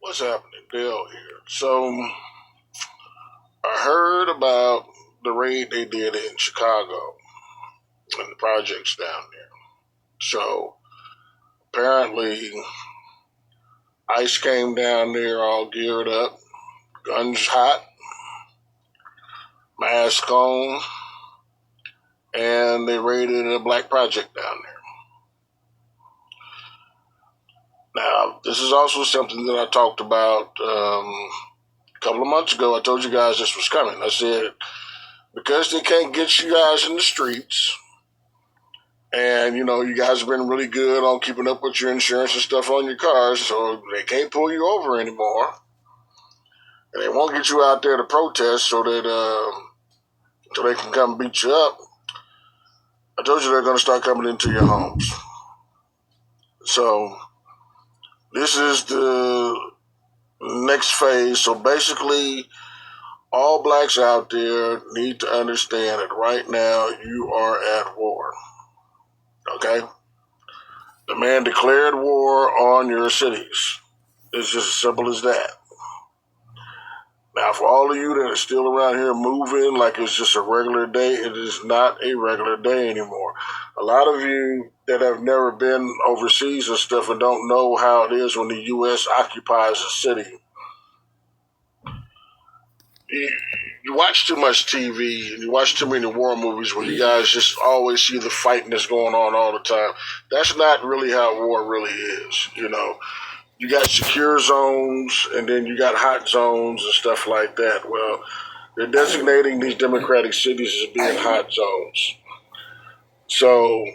What's happening? Dale here. So, I heard about the raid they did in Chicago and the projects down there. So, apparently, ICE came down there all geared up, guns hot, mask on, and they raided a black project down there. Now, this is also something that I talked about a couple of months ago. I told you guys this was coming. I said, because they can't get you guys in the streets, and you guys have been really good on keeping up with your insurance and stuff on your cars, so they can't pull you over anymore. And they won't get you out there to protest so they can come beat you up. I told you they're going to start coming into your homes. So this is the next phase. So basically, all blacks out there need to understand that right now you are at war. Okay? The man declared war on your cities. It's just as simple as that. Now, for all of you that are still around here moving like it's just a regular day, it is not a regular day anymore. A lot of you that have never been overseas and stuff and don't know how it is when the U.S. occupies a city. You watch too much TV and you watch too many war movies where you guys just always see the fighting that's going on all the time. That's not really how war really is, You got secure zones, and then you got hot zones and stuff like that. Well, they're designating these democratic cities as being hot zones. So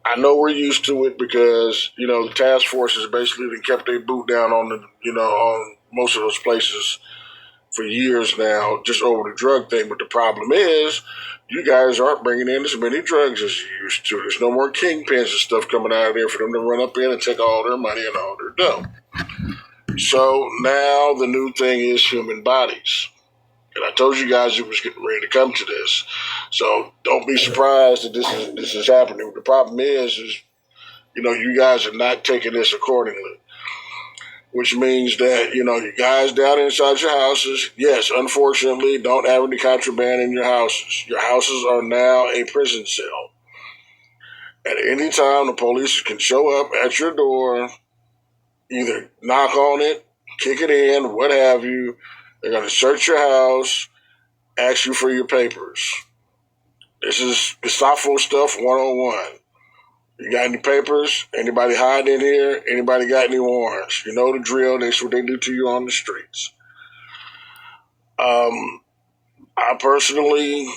I know we're used to it because, the task forces basically kept their boot down on on most of those places for years now, just over the drug thing. But the problem is, you guys aren't bringing in as many drugs as you used to. There's no more kingpins and stuff coming out of there for them to run up in and take all their money and all their dough. So now the new thing is human bodies. And I told you guys it was getting ready to come to this. So don't be surprised that this is happening. The problem is you guys are not taking this accordingly. Which means that, you guys down inside your houses, yes, unfortunately, don't have any contraband in your houses. Your houses are now a prison cell. At any time, the police can show up at your door, either knock on it, kick it in, what have you. They're going to search your house, ask you for your papers. This is Gestapo stuff 101. You got any papers? Anybody hiding in here? Anybody got any warrants? You know the drill. That's what they do to you on the streets. I personally,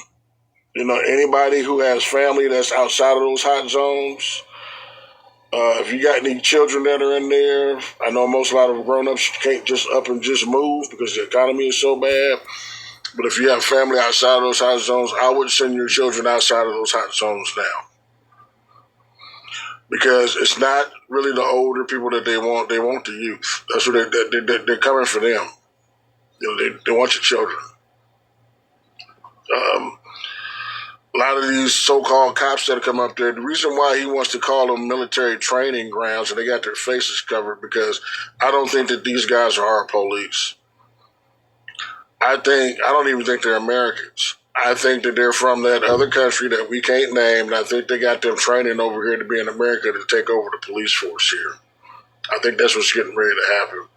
anybody who has family that's outside of those hot zones, if you got any children that are in there, I know a lot of grown-ups can't just up and just move because the economy is so bad. But if you have family outside of those hot zones, I would send your children outside of those hot zones now. Because it's not really the older people that they want the youth. That's what they're coming for them. They want your children. A lot of these so-called cops that come up there, the reason why he wants to call them military training grounds and they got their faces covered, because I don't think that these guys are our police. I don't even think they're Americans. I think that they're from that other country that we can't name, and I think they got them training over here to be in America to take over the police force here. I think that's what's getting ready to happen.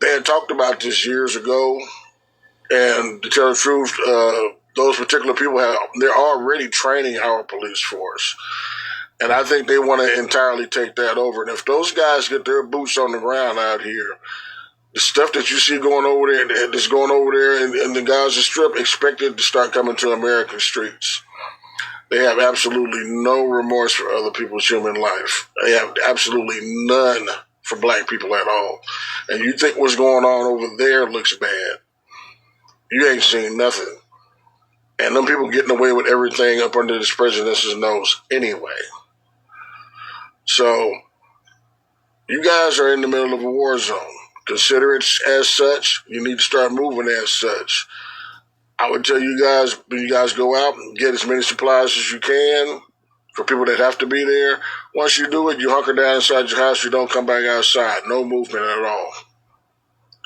They had talked about this years ago, and to tell the truth, those particular people they're already training our police force. And I think they want to entirely take that over. And if those guys get their boots on the ground out here, the stuff that you see going over there, that's going over there in the Gaza Strip, expected to start coming to American streets. They have absolutely no remorse for other people's human life. They have absolutely none for black people at all. And you think what's going on over there looks bad. You ain't seen nothing. And them people getting away with everything up under this president's nose anyway. So, you guys are in the middle of a war zone. Consider it as such. You need to start moving as such. I would tell you guys, when you guys go out and get as many supplies as you can, For people that have to be there, once you do it, you hunker down inside your house. You don't come back outside. No movement at all.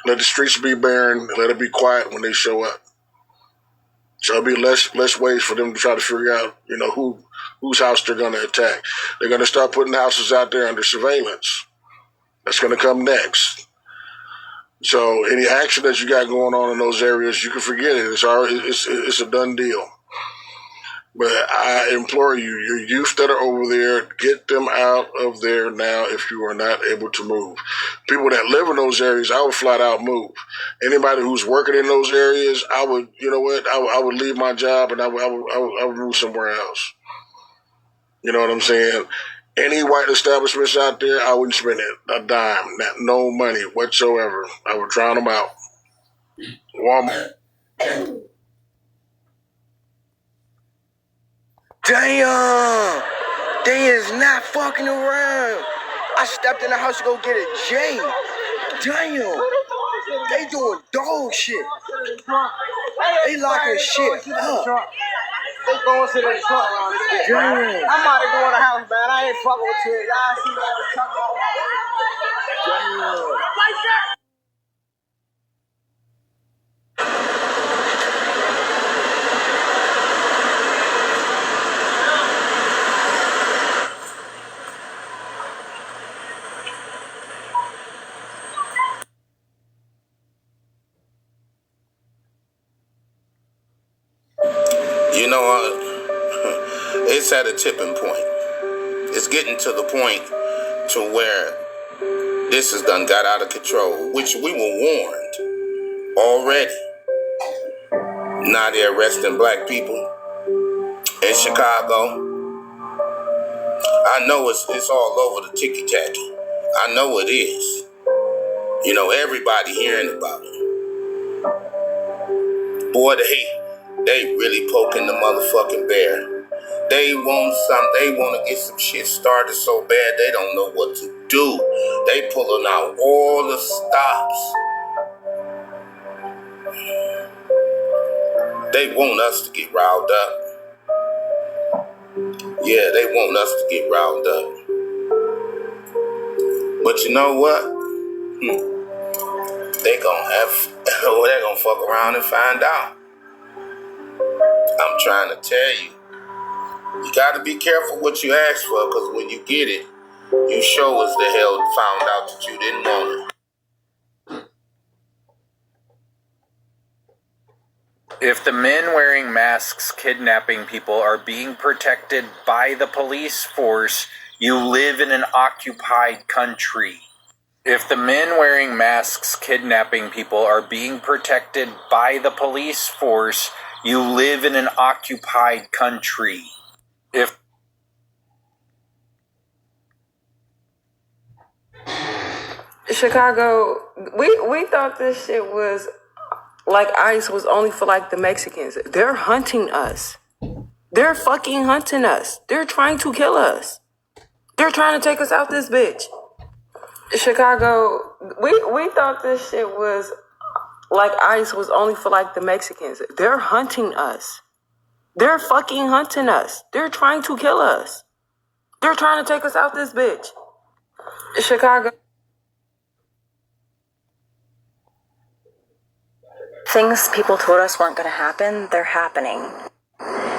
Let the streets be barren. Let it be quiet when they show up. So it'll be less ways for them to try to figure out, whose house they're going to attack. They're going to start putting houses out there under surveillance. That's going to come next. So any action that you got going on in those areas, you can forget it. It's a done deal. But I implore you, your youth that are over there, get them out of there now if you are not able to move. People that live in those areas, I would flat out move. Anybody who's working in those areas, I would, I would leave my job and I would move somewhere else. You know what I'm saying? Any white establishments out there, I wouldn't spend a dime, no money whatsoever. I would drown them out. Walmart. Damn! They is not fucking around. I stepped in the house to go get a J. Damn! They doing dog shit. They locking shit up. They going to the truck around this bitch. Damn! I'm about to go in the house, man. I ain't fucking with you. Y'all see what I was talking about? Damn! You know, it's at a tipping point. It's getting to the point to where this has done got out of control, which we were warned already. Now they're arresting black people in Chicago. I know it's all over the ticky-tacky. I know it is. You know, everybody hearing about it. Boy, they really poking the motherfucking bear. They want to get some shit started so bad they don't know what to do. They pulling out all the stops. They want us to get riled up. Yeah, they want us to get riled up. But you know what? They're gonna fuck around and find out. I'm trying to tell you. You gotta be careful what you ask for, because when you get it, you show us the hell found out that you didn't want it. If the men wearing masks kidnapping people are being protected by the police force, you live in an occupied country. If the men wearing masks kidnapping people are being protected by the police force, you live in an occupied country. If Chicago, we thought this shit was like ICE was only for like the Mexicans. They're hunting us. They're fucking hunting us. They're trying to kill us. They're trying to take us out this bitch. Chicago, we thought this shit was like ICE was only for like the Mexicans. They're hunting us. They're fucking hunting us. They're trying to kill us. They're trying to take us out this bitch. Chicago. Things people told us weren't going to happen, they're happening.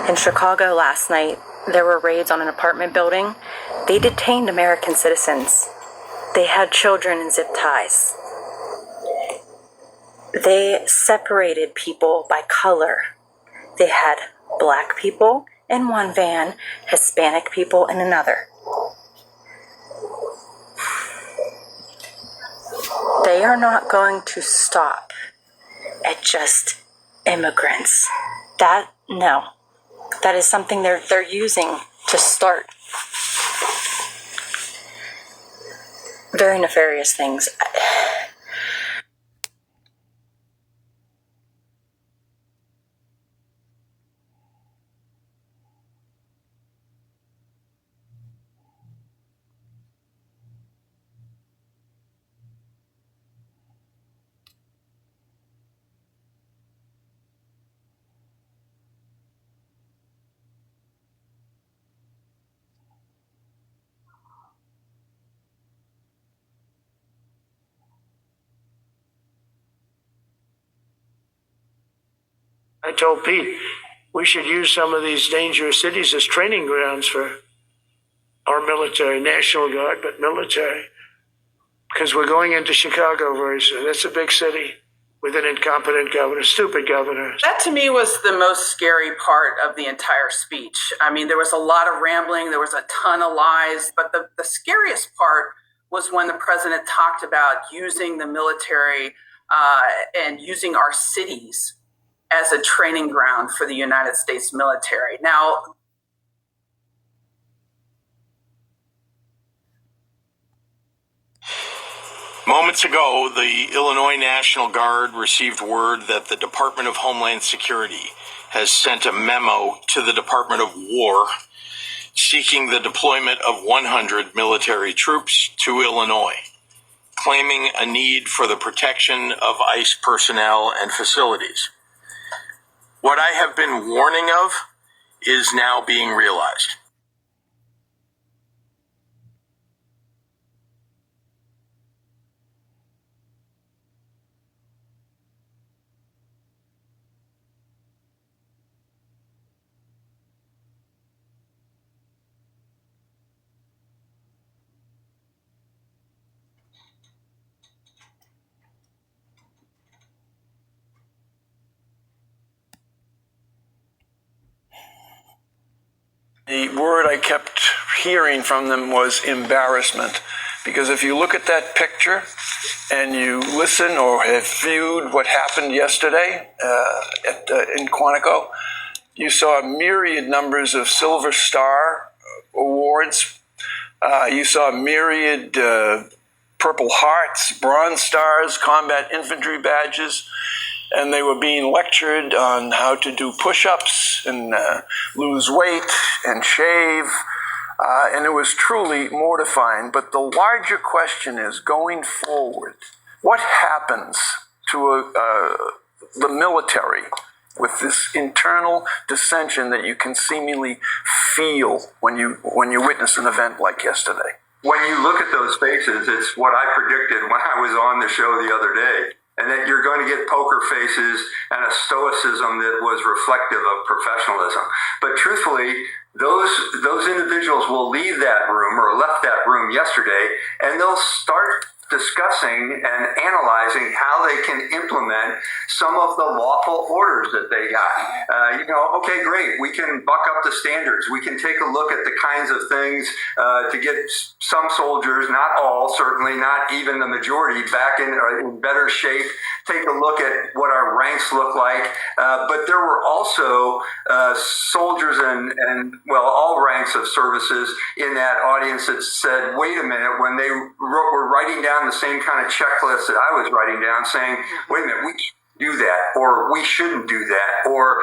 In Chicago last night, there were raids on an apartment building. They detained American citizens. They had children in zip ties. They separated people by color. They had black people in one van, Hispanic people in another. They are not going to stop at just immigrants. That is something they're using to start very nefarious things. I told Pete we should use some of these dangerous cities as training grounds for our military, National Guard, but military. Because we're going into Chicago very soon. That's a big city with an incompetent governor, stupid governor. That to me was the most scary part of the entire speech. I mean, there was a lot of rambling, there was a ton of lies, but the scariest part was when the president talked about using the military and using our cities as a training ground for the United States military. Now, moments ago, the Illinois National Guard received word that the Department of Homeland Security has sent a memo to the Department of War seeking the deployment of 100 military troops to Illinois, claiming a need for the protection of ICE personnel and facilities. What I have been warning of is now being realized. The word I kept hearing from them was embarrassment. Because if you look at that picture and you listen or have viewed what happened yesterday in Quantico, you saw myriad numbers of Silver Star awards. You saw myriad Purple Hearts, Bronze Stars, Combat Infantry badges. And they were being lectured on how to do push-ups and lose weight and shave. And it was truly mortifying. But the larger question is, going forward, what happens to the military with this internal dissension that you can seemingly feel when you witness an event like yesterday? When you look at those faces, it's what I predicted when I was on the show the other day. And that you're going to get poker faces and a stoicism that was reflective of professionalism. But truthfully, those individuals will leave that room or left that room yesterday, and they'll start discussing and analyzing how they can implement some of the lawful orders that they got. Okay, great. We can buck up the standards. We can take a look at the kinds of things to get some soldiers, not all, certainly not even the majority, back in better shape. Take a look at what our ranks look like. But there were also soldiers and all ranks of services in that audience that said, wait a minute, when they were writing down the same kind of checklist that I was writing down, saying, wait a minute, we can't do that, or we shouldn't do that, or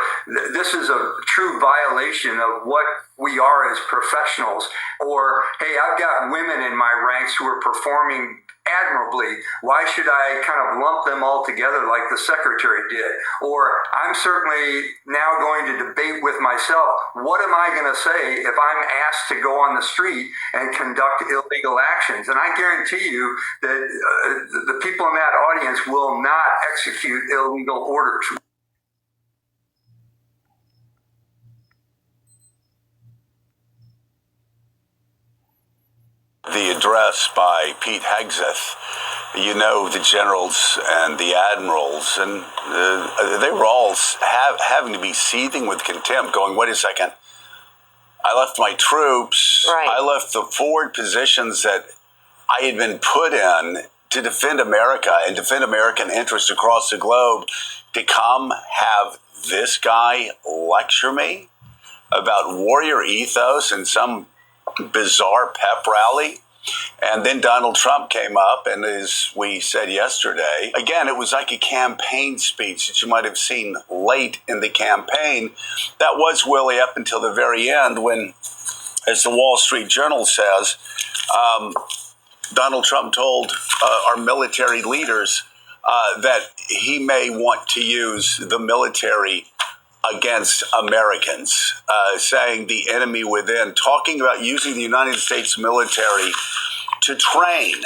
this is a true violation of what we are as professionals, or, hey, I've got women in my ranks who are performing admirably. Why should I kind of lump them all together like the secretary did? Or I'm certainly now going to debate with myself, what am I going to say if I'm asked to go on the street and conduct illegal actions? And I guarantee you that the people in that audience will not execute illegal orders. The address by Pete Hegseth, the generals and the admirals, and they were all having to be seething with contempt, going, wait a second, I left my troops, right. I left the forward positions that I had been put in to defend America and defend American interests across the globe, to come have this guy lecture me about warrior ethos and some bizarre pep rally. And then Donald Trump came up, and as we said yesterday, again, it was like a campaign speech that you might have seen late in the campaign. That was Willie up until the very end when, as the Wall Street Journal says, Donald Trump told our military leaders that he may want to use the military against Americans, saying the enemy within, talking about using the United States military to train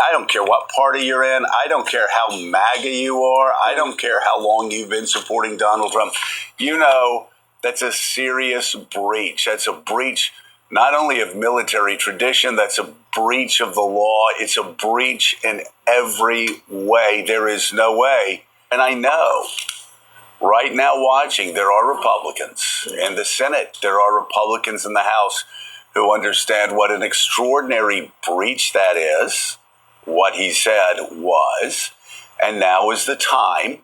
I don't care what party you're in. I don't care how MAGA you are. I don't care how long you've been supporting Donald Trump. You know, that's a serious breach. That's a breach not only of military tradition, that's a breach of the law. It's a breach in every way. There is no way. And I know right now watching, there are Republicans in the Senate. There are Republicans in the House who understand what an extraordinary breach that is. What he said was, and now is the time,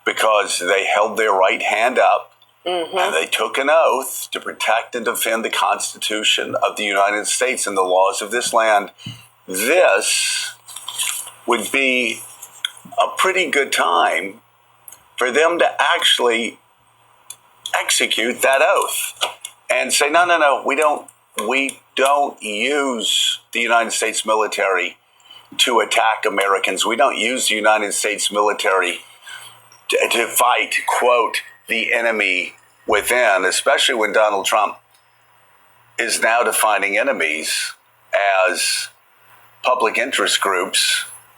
because they held their right hand up and they took an oath to protect and defend the Constitution of the United States and the laws of this land. This would be a pretty good time for them to actually execute that oath and say, no, we don't use the United States military to attack Americans. We don't use the United States military to fight, quote, the enemy within, especially when Donald Trump is now defining enemies as public interest groups